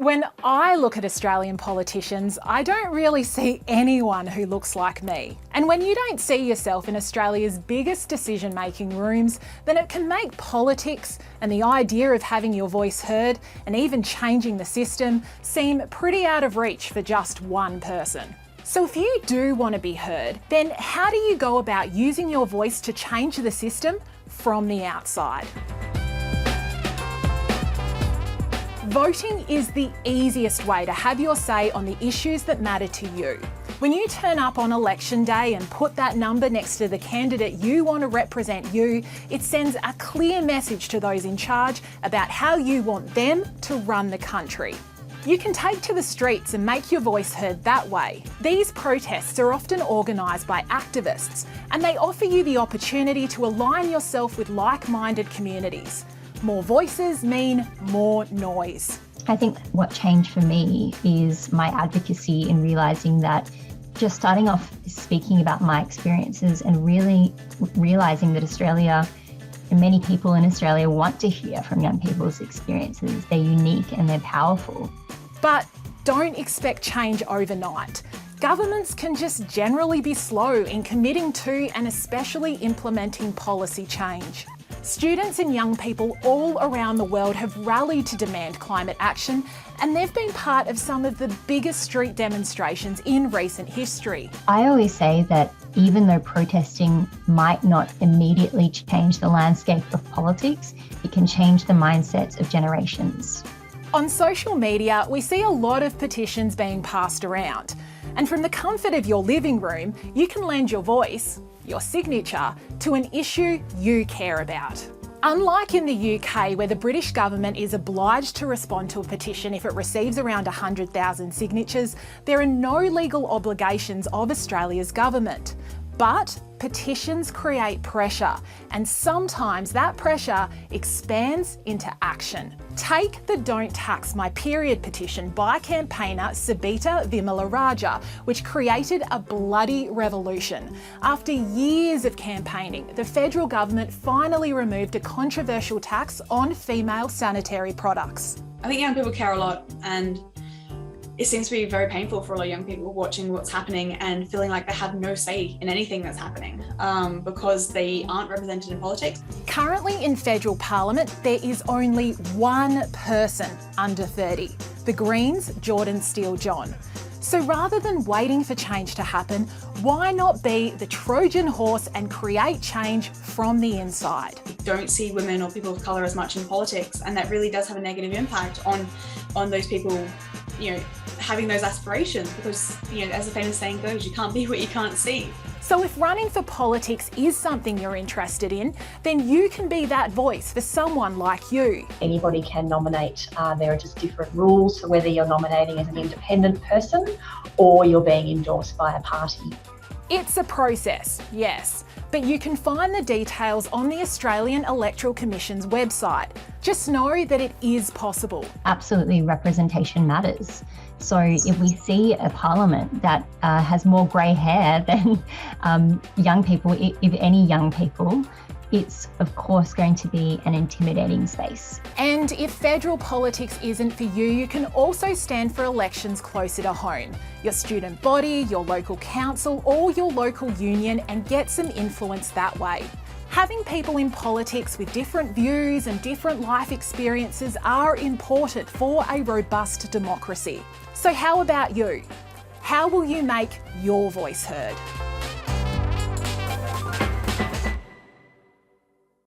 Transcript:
When I look at Australian politicians, I don't really see anyone who looks like me. And when you don't see yourself in Australia's biggest decision-making rooms, then it can make politics and the idea of having your voice heard and even changing the system seem pretty out of reach for just one person. So if you do want to be heard, then how do you go about using your voice to change the system from the outside? Voting is the easiest way to have your say on the issues that matter to you. When you turn up on election day and put that number next to the candidate you want to represent you, it sends a clear message to those in charge about how you want them to run the country. You can take to the streets and make your voice heard that way. These protests are often organised by activists, and they offer you the opportunity to align yourself with like-minded communities. More voices mean more noise. I think what changed for me is my advocacy in realising that just starting off speaking about my experiences and really realising that Australia and many people in Australia want to hear from young people's experiences. They're unique and they're powerful. But don't expect change overnight. Governments can just generally be slow in committing to and especially implementing policy change. Students and young people all around the world have rallied to demand climate action, and they've been part of some of the biggest street demonstrations in recent history. I always say that even though protesting might not immediately change the landscape of politics, it can change the mindsets of generations. On social media, we see a lot of petitions being passed around. And from the comfort of your living room, you can lend your voice, your signature, to an issue you care about. Unlike in the UK, where the British government is obliged to respond to a petition if it receives around 100,000 signatures, there are no legal obligations of Australia's government. But petitions create pressure, and sometimes that pressure expands into action. Take the Don't Tax My Period petition by campaigner Sabita Vimalaraja, which created a bloody revolution. After years of campaigning, the federal government finally removed a controversial tax on female sanitary products. I think young people care a lot, and it seems to be very painful for a lot of young people watching what's happening and feeling like they have no say in anything that's happening because they aren't represented in politics. Currently in federal parliament, there is only one person under 30, the Greens' Jordan Steele-John. So rather than waiting for change to happen, why not be the Trojan horse and create change from the inside? We don't see women or people of colour as much in politics, and that really does have a negative impact on those people, having those aspirations, because, as the famous saying goes, you can't be what you can't see. So if running for politics is something you're interested in, then you can be that voice for someone like you. Anybody can nominate. There are just different rules for whether you're nominating as an independent person or you're being endorsed by a party. It's a process, yes, but you can find the details on the Australian Electoral Commission's website. Just know that it is possible. Absolutely, representation matters. So if we see a parliament that has more grey hair than young people, if any young people, it's of course going to be an intimidating space. And if federal politics isn't for you, you can also stand for elections closer to home. Your student body, your local council, or your local union, and get some influence that way. Having people in politics with different views and different life experiences are important for a robust democracy. So how about you? How will you make your voice heard?